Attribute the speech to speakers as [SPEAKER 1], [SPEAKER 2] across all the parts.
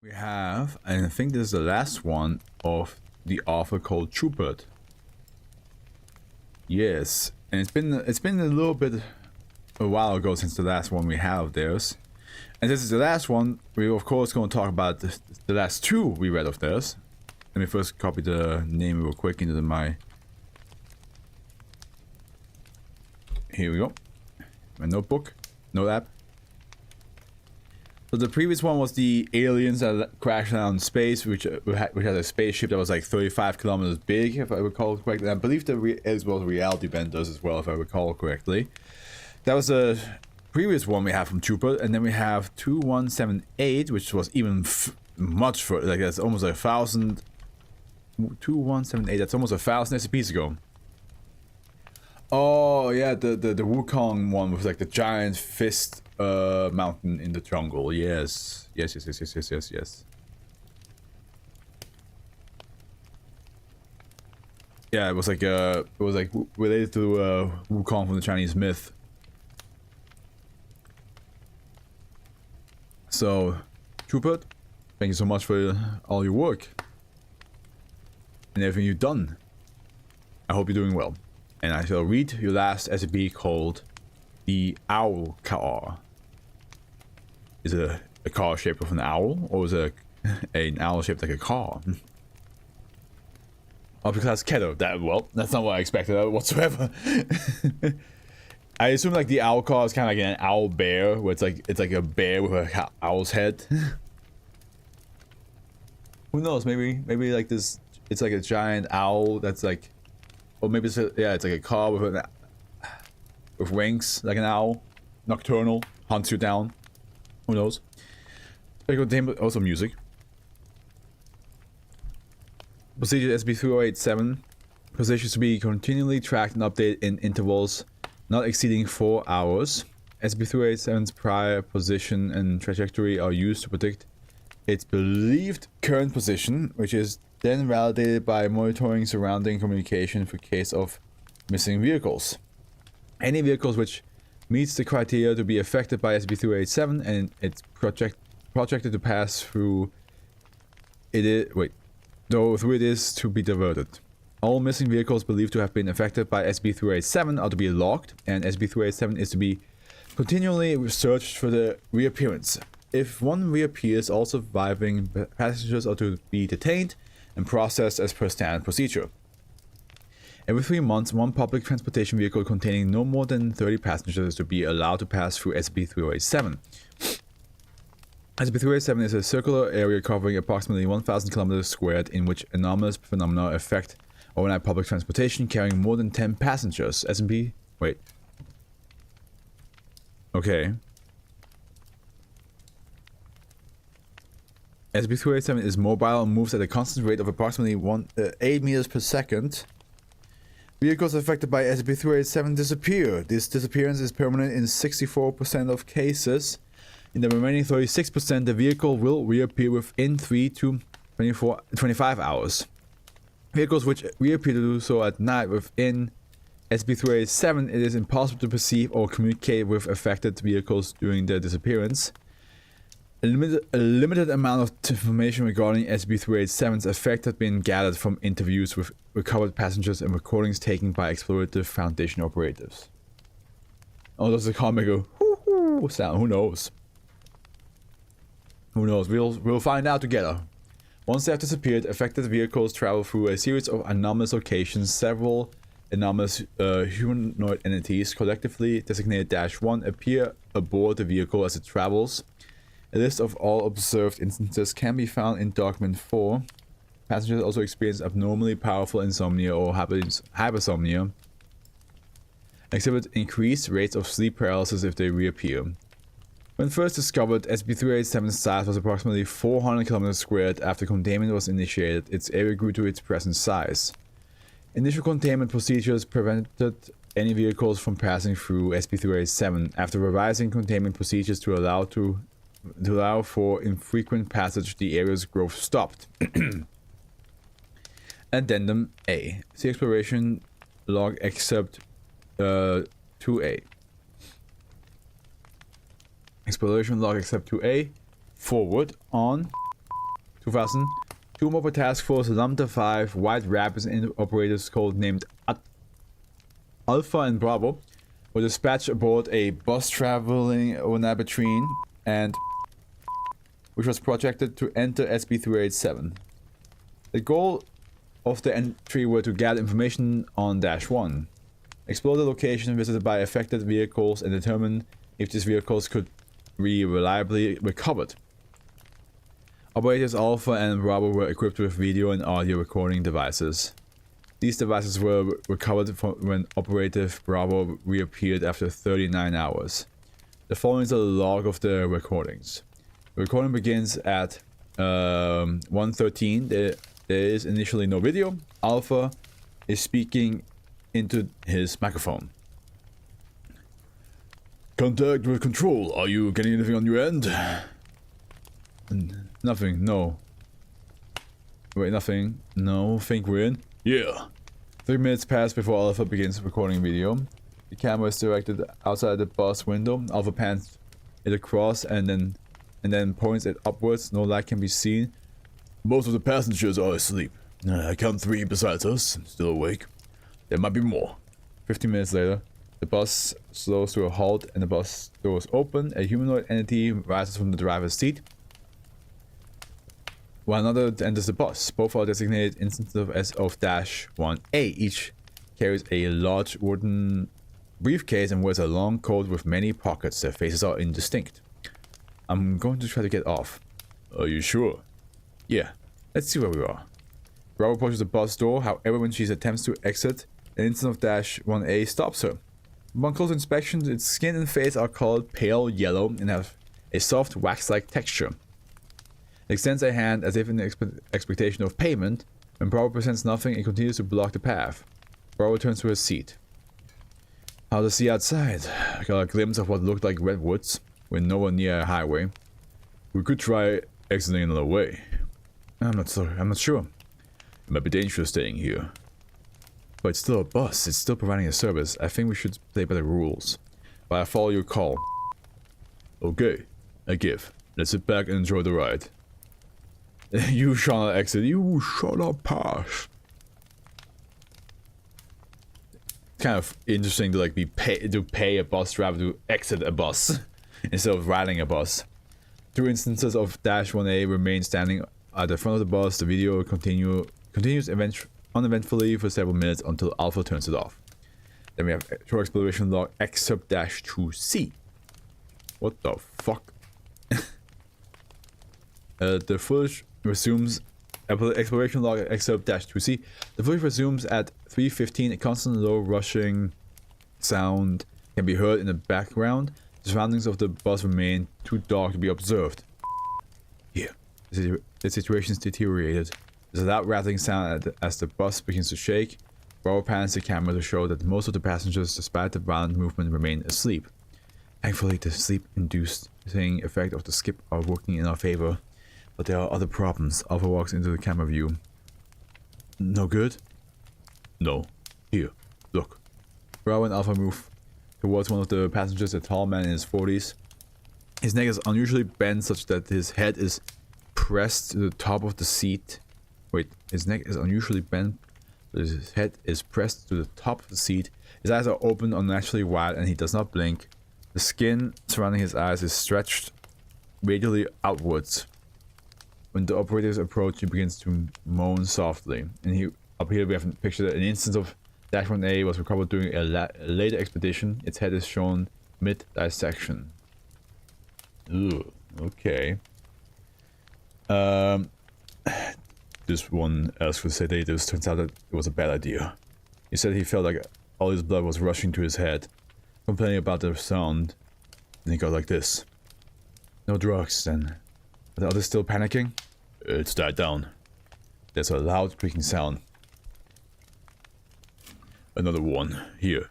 [SPEAKER 1] We have, and I think this is the last one of the author called Trooper. Yes, and it's been a little bit a while ago since the last one we have of theirs. And this is the last one. We're of course going to talk about the last two we read of theirs. Let me first copy the name real quick into my. Here we go. My notebook, note app. So the previous one was the aliens that crashed down in space, which had a spaceship that was like 35 kilometers big, if I recall correctly. And I believe as well as reality benders as well, if I recall correctly. That was the previous one we have from Trooper, and then we have 2178, which was even much further. Like that's almost 1,000. 2178. That's almost 1,000 SCPs ago. Oh yeah, the Wukong one with like the giant fist mountain in the jungle. Yes. Yes. Yeah, it was like related to Wukong from the Chinese myth. So, Trooper, thank you so much for all your work and everything you've done. I hope you're doing well. And I shall read your last SCP called the Owl Car. Is it a car shaped with an owl, or is it an owl shaped like a car? Object class Keto. That's not what I expected whatsoever. I assume like the owl car is kind of like an owl bear, where it's like a bear with a owl's head. Who knows? Maybe like this. It's like a giant owl that's like. Or maybe it's like a car with wings, like an owl, nocturnal, hunts you down. Who knows? Also music. Procedure SCP-3087. Positions to be continually tracked and updated in intervals not exceeding 4 hours. SCP-3087's prior position and trajectory are used to predict its believed current position, which is then validated by monitoring surrounding communication for case of missing vehicles. Any vehicles which meets the criteria to be affected by SCP-3087 and it's projected to pass through it is to be diverted. All missing vehicles believed to have been affected by SCP-3087 are to be logged, and SCP-3087 is to be continually searched for the reappearance. If one reappears, all surviving passengers are to be detained and processed as per standard procedure. Every 3 months, one public transportation vehicle containing no more than 30 passengers is to be allowed to pass through SCP-3087. SCP-3087 is a circular area covering approximately 1,000 kilometers squared in which anomalous phenomena affect overnight public transportation carrying more than 10 passengers. Okay. SCP-3087 is mobile and moves at a constant rate of approximately 8 meters per second. Vehicles affected by SCP-3087 disappear. This disappearance is permanent in 64% of cases. In the remaining 36%, the vehicle will reappear within 3 to 25 hours. Vehicles which reappear to do so at night within SCP-3087, it is impossible to perceive or communicate with affected vehicles during their disappearance. A limited amount of information regarding SCP-3087's effect has been gathered from interviews with recovered passengers and recordings taken by Explorative Foundation operatives. Oh, does the car make a hoo-hoo sound? Who knows? Who knows? We'll find out together. Once they have disappeared, affected vehicles travel through a series of anomalous locations. Several anomalous humanoid entities, collectively designated -1, appear aboard the vehicle as it travels. A list of all observed instances can be found in Document 4. Passengers also experience abnormally powerful insomnia or hypersomnia, exhibit increased rates of sleep paralysis if they reappear. When first discovered, SCP-3087's size was approximately 400 kilometers squared. After containment was initiated, its area grew to its present size. Initial containment procedures prevented any vehicles from passing through SCP-3087. After revising containment procedures to allow for infrequent passage, the area's growth stopped. Addendum A. See Exploration Log Excerpt 2A. Exploration Log Excerpt 2A. Forward on 2000, two Mobile Task Force Lambda 5 White Rapids operators codenamed Alpha and Bravo were dispatched aboard a bus traveling between and which was projected to enter SB-387. The goal of the entry were to gather information on Dash 1, explore the location visited by affected vehicles, and determine if these vehicles could be reliably recovered. Operators Alpha and Bravo were equipped with video and audio recording devices. These devices were recovered when Operative Bravo reappeared after 39 hours. The following is a log of the recordings. The recording begins at 1:13. There is initially no video. Alpha is speaking into his microphone. Contact with control. Are you getting anything on your end? Nothing. No. Wait, nothing. No. Think we're in? Yeah. 3 minutes pass before Alpha begins recording video. The camera is directed outside the bus window. Alpha pans it across and then points it upwards. No light can be seen. Most of the passengers are asleep. I count 3 besides us, still awake. There might be more. 15 minutes later, the bus slows to a halt and the bus doors open. A humanoid entity rises from the driver's seat, while another enters the bus. Both are designated instances of S-1A. Each carries a large wooden briefcase and wears a long coat with many pockets. Their faces are indistinct. I'm going to try to get off. Are you sure? Yeah. Let's see where we are. Bravo approaches the bus door. However, when she attempts to exit, an instance of -1A stops her. Upon close inspection, its skin and face are colored pale yellow and have a soft wax-like texture. It extends a hand as if in expectation of payment. When Bravo presents nothing, it continues to block the path. Bravo returns to her seat. How to see outside? I got a glimpse of what looked like redwoods, with no one near a highway. We could try exiting another way. I'm not sure. It might be dangerous staying here. But it's still a bus. It's still providing a service. I think we should play by the rules. But I follow your call. Okay, I give. Let's sit back and enjoy the ride. You shall not exit. You shall not pass. Kind of interesting to like pay a bus driver to exit a bus instead of riding a bus. 2 instances of -1A remain standing at the front of the bus. The video continues uneventfully for several minutes until Alpha turns it off. Then we have Tour Exploration Log Excerpt -2C. What the fuck? The footage resumes. Exploration Log Excerpt -2C. The footage resumes at 3:15. A constant low rushing sound can be heard in the background. The surroundings of the bus remain too dark to be observed. Here, the situation is deteriorated. There's a loud rattling sound as the bus begins to shake. Bravo pans the camera to show that most of the passengers, despite the violent movement, remain asleep. Thankfully, the sleep-inducing effect of the skip are working in our favor. But there are other problems. Alpha walks into the camera view. No good? No. Here, look. Bravo and Alpha move towards one of the passengers, a tall man in his 40s. His neck is unusually bent such that his head is pressed to the top of the seat. Wait, his neck is unusually bent, but his head is pressed to the top of the seat. His eyes are open, unnaturally wide, and he does not blink. The skin surrounding his eyes is stretched radially outwards. When the operators approach, he begins to moan softly. And up here we have a picture that an instance of -1A was recovered during a later expedition. Its head is shown mid-dissection. Ooh, okay. This one asked for sedatives. Turns out that it was a bad idea. He said he felt like all his blood was rushing to his head. Complaining about the sound. And he got like this. No drugs, then. Are the others still panicking? It's died down. There's a loud creaking sound. Another one. Here.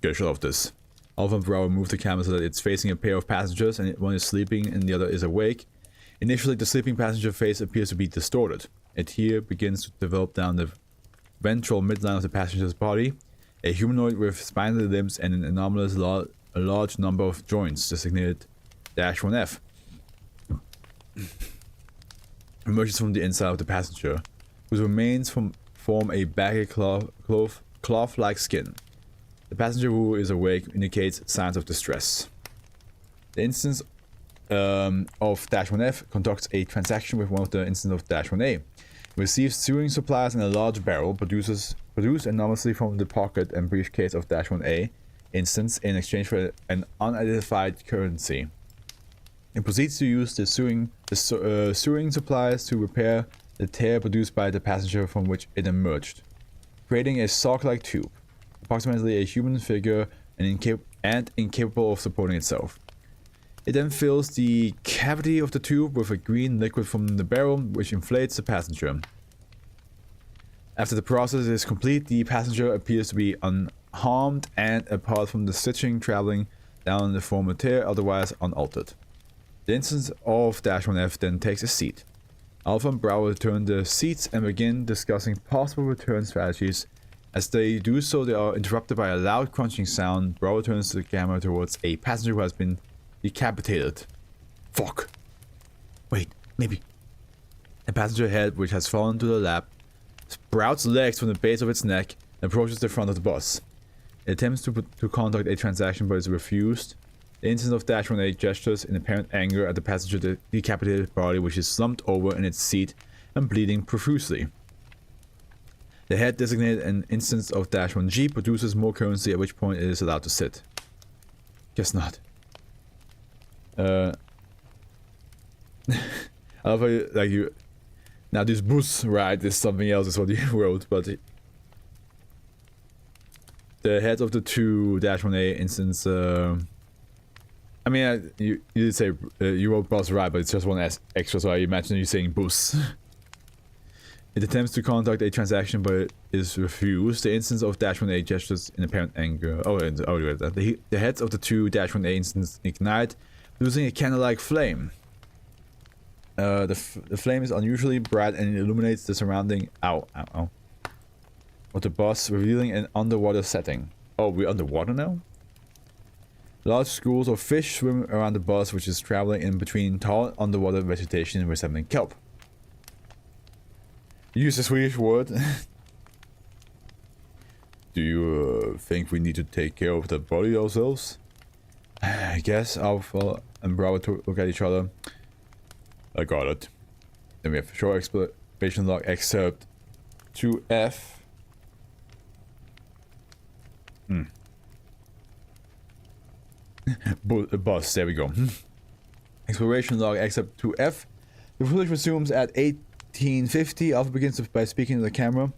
[SPEAKER 1] Get a shot of this. Alpha and Bravo move the camera so that it's facing a pair of passengers, and one is sleeping and the other is awake. Initially, the sleeping passenger face appears to be distorted. It here begins to develop down the ventral midline of the passenger's body. A humanoid with spinal limbs and an anomalous a large number of joints, designated -1F. emerges from the inside of the passenger, whose remains form a baggy cloth-like skin. The passenger who is awake indicates signs of distress. The instance of -1F conducts a transaction with one of the instances of -1A. It receives sewing supplies in a large barrel produced anonymously from the pocket and briefcase of -1A instance in exchange for an unidentified currency. It proceeds to use the sewing supplies to repair the tear produced by the passenger from which it emerged, creating a sock-like tube, approximately a human figure and incapable of supporting itself. It then fills the cavity of the tube with a green liquid from the barrel, which inflates the passenger. After the process is complete, the passenger appears to be unharmed and, apart from the stitching traveling down the former tear, otherwise unaltered. The instance of -1F then takes a seat. Alpha and Bravo return the seats and begin discussing possible return strategies. As they do so, they are interrupted by a loud crunching sound. Bravo turns the camera towards a passenger who has been decapitated. Fuck. Wait, maybe. A passenger head, which has fallen to the lap, sprouts legs from the base of its neck and approaches the front of the bus. It attempts to conduct a transaction but is refused. The instance of -1A gestures in apparent anger at the passenger's decapitated body, which is slumped over in its seat and bleeding profusely. The head, designated an instance of -1G, produces more currency, at which point it is allowed to sit. Guess not. I love how you now this bus ride is something else is what you wrote, but the heads of the two -1A instance, I mean, you did say you wrote bus ride, but it's just one extra, so I imagine you saying bus. It attempts to conduct a transaction, but it is refused. The instance of -1A gestures in apparent anger. The heads of the two -1A instances ignite, losing a candle-like flame. The flame is unusually bright and it illuminates the surrounding of the bus, revealing an underwater setting. Oh, we're underwater now? Large schools of fish swim around the bus, which is traveling in between tall underwater vegetation resembling kelp. Use a Swedish word. Do you think we need to take care of the body ourselves? I guess. Alpha and Bravo look at each other. I got it. Then we have short exploration log excerpt 2F. Bus, there we go. Exploration log excerpt 2F. The footage resumes at 1850. Alpha begins by speaking to the camera.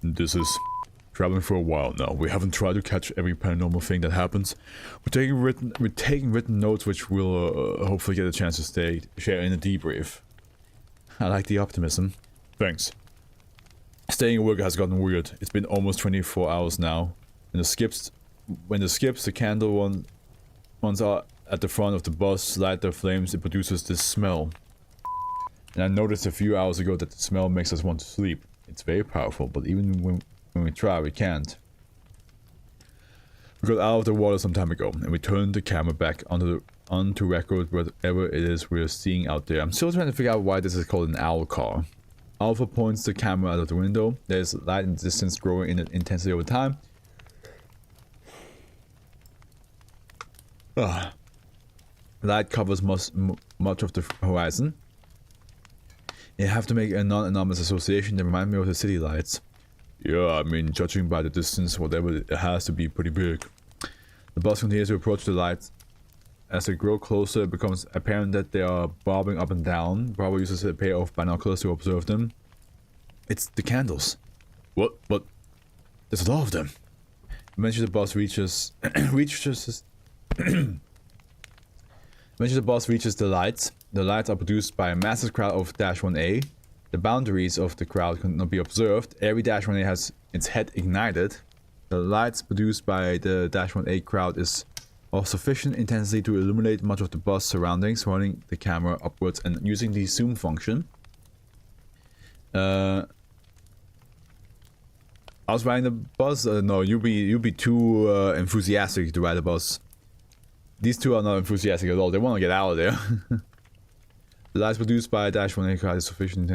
[SPEAKER 1] This is traveling for a while now. We haven't tried to catch every paranormal thing that happens. We're taking written notes, which we'll hopefully get a chance to share in a debrief. I like the optimism. Thanks. Staying at work has gotten weird. It's been almost 24 hours now. And when the candle ones are at the front of the bus light their flames, it produces this smell. And I noticed a few hours ago that the smell makes us want to sleep. It's very powerful, but even when we try, we can't. We got out of the water some time ago, and we turned the camera back onto record whatever it is we're seeing out there. I'm still trying to figure out why this is called an owl car. Alpha points the camera out of the window. There's light in the distance growing in intensity over time. Light covers much of the horizon. You have to make a non-anomalous association that remind me of the city lights. Yeah, I mean, judging by the distance, whatever, it has to be pretty big. The bus continues to approach the lights. As they grow closer, it becomes apparent that they are bobbing up and down. Bravo uses a pair of binoculars to observe them. It's the candles. What? There's a lot of them. Eventually the bus reaches the lights. The lights are produced by a massive crowd of -1A. The boundaries of the crowd cannot be observed. Every -1A has its head ignited. The lights produced by the -1A crowd is of sufficient intensity to illuminate much of the bus surroundings, running the camera upwards and using the zoom function. I was riding the bus. No, you'd be too enthusiastic to ride the bus. These two are not enthusiastic at all. They want to get out of there. The lights produced by -1A card is sufficient.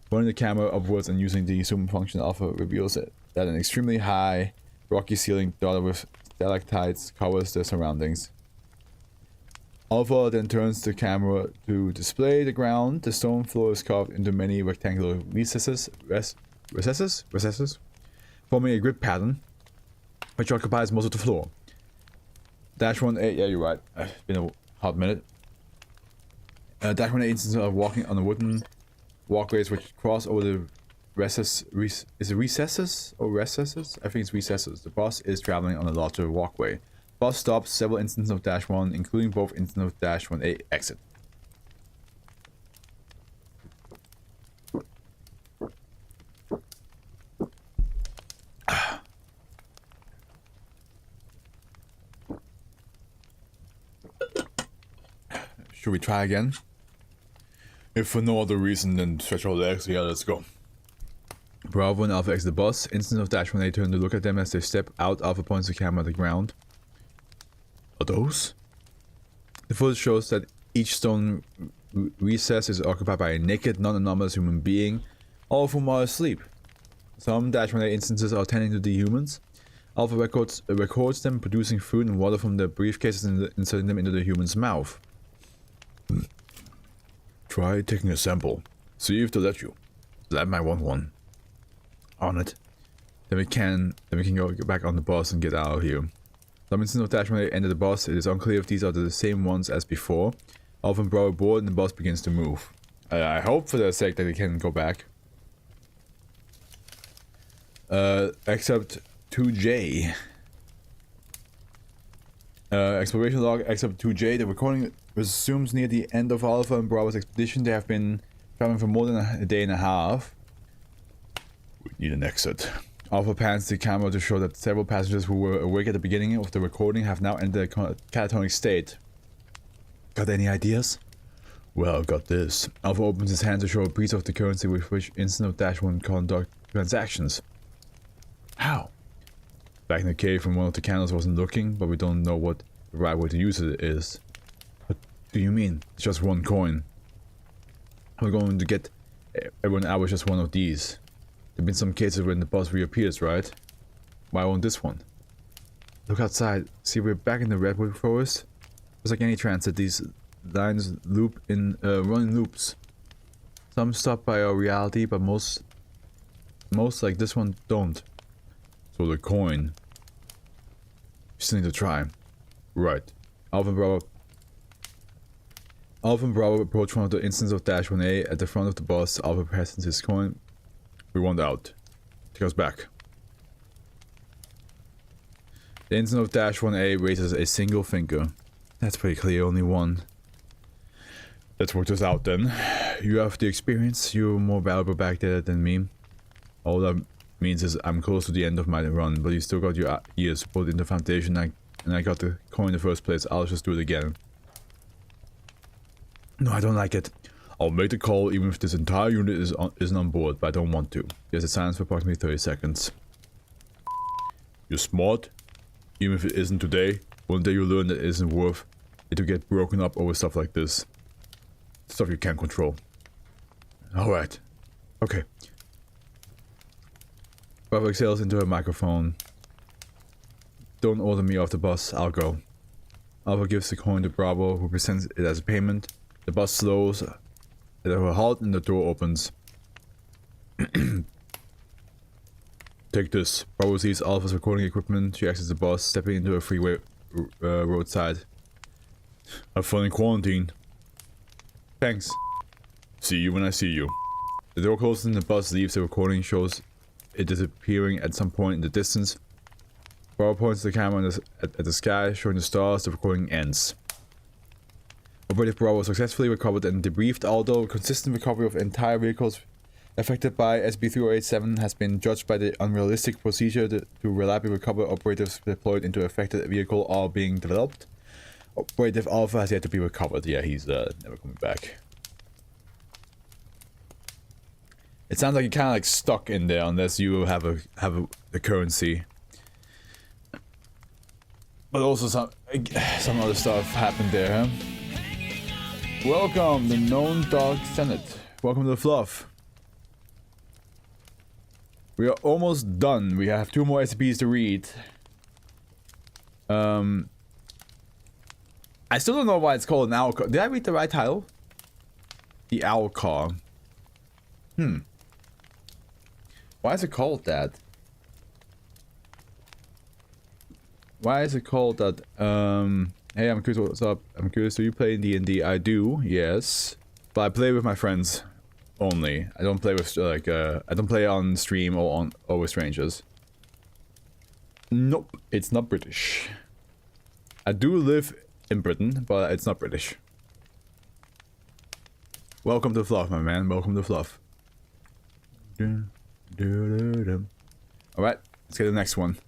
[SPEAKER 1] Pointing the camera upwards and using the zoom function Alpha reveals it that an extremely high rocky ceiling dotted with stalactites covers the surroundings. Alpha then turns the camera to display the ground. The stone floor is carved into many rectangular recesses, forming a grid pattern, which occupies most of the floor. -1A, yeah, you're right. It's been a hot minute. -1A instances of walking on the wooden walkways which cross over the recesses. Is it recesses or recesses? I think it's recesses. The boss is traveling on a larger walkway. Boss stops several instances of -1, including both instances of -1A exit. Should we try again? If for no other reason than stretch our legs, yeah, let's go. Bravo and Alpha exit the boss. Instance of -1A turn to look at them as they step out. Alpha points the camera at the ground. Are those? The footage shows that each stone recess is occupied by a naked, non-anomalous human being, all of whom are asleep. Some -1A instances are tending to the humans. Alpha records them producing food and water from their briefcases and inserting them into the human's mouth. Try taking a sample. See if they'll let you. Lab might want one. On it. Then we can go back on the boss and get out of here. Some instances of -1A enter the boss. It is unclear if these are the same ones as before. Alpha and Bravo are bored and the boss begins to move. I hope for their sake that they can go back. Except 2J. Exploration log, except 2J. The recording resumes near the end of Alpha and Bravo's expedition. They have been traveling for more than a day and a half. We need an exit. Alpha pans the camera to show that several passengers who were awake at the beginning of the recording have now entered a catatonic state. Got any ideas? Well, I've got this. Alpha opens his hand to show a piece of the currency with which Instant of -1 conduct transactions. How? Back in the cave when one of the candles wasn't looking, but we don't know what the right way to use it is. What do you mean? It's just one coin. We're going to get everyone out with just one of these. There've been some cases when the boss reappears, right? Why won't this one? Look outside. See, we're back in the redwood forest. Just like any transit, these lines loop in run in loops. Some stop by our reality, but most like this one don't. So the coin. You still need to try. Right. Alpha and Bravo approach one of the instances of -1A at the front of the boss. Alpha presses his coin. We want out. Take us back. The instant of -1A raises a single finger. That's pretty clear, only one. Let's work this out then. You have the experience, you're more valuable back there than me. All that means is I'm close to the end of my run, but you still got your years put in the foundation and I got the coin in the first place. I'll just do it again. No, I don't like it. I'll make the call even if this entire unit isn't on board, but I don't want to. There's a silence for approximately 30 seconds. You're smart. Even if it isn't today, one day you'll learn that it isn't worth it to get broken up over stuff like this. Stuff you can't control. Alright. Okay. Bravo exhales into her microphone. Don't order me off the bus, I'll go. Alpha gives the coin to Bravo, who presents it as a payment. The bus slows at a halt and the door opens. Take this. Bravo sees Alpha's recording equipment. She exits the bus, stepping into a freeway roadside. Have fun in quarantine. Thanks. See you when I see you. The door closes and the bus leaves. The recording shows it disappearing at some point in the distance. Bravo points the camera at the sky, showing the stars. The recording ends. Operative Bravo successfully recovered and debriefed, although consistent recovery of entire vehicles affected by SCP-3087 has been judged by the unrealistic procedure to reliably recover. Operatives deployed into affected vehicle are being developed. Operative Alpha has yet to be recovered. Yeah, he's never coming back. It sounds like you're kind of like stuck in there unless you have a currency. But also some other stuff happened there, huh? Welcome, the known dog Senate. Welcome to the Fluff. We are almost done. We have 2 more SCPs to read. I still don't know why it's called an owl car. Did I read the right title? The owl car. Why is it called that? Why is it called that? Hey, I'm curious what's up. I'm curious, do you play D&D? I do, yes. But I play with my friends only. I don't play with, like, I don't play on stream or with strangers. Nope, it's not British. I do live in Britain, but it's not British. Welcome to Fluff, my man. Welcome to Fluff. Alright, let's get the next one.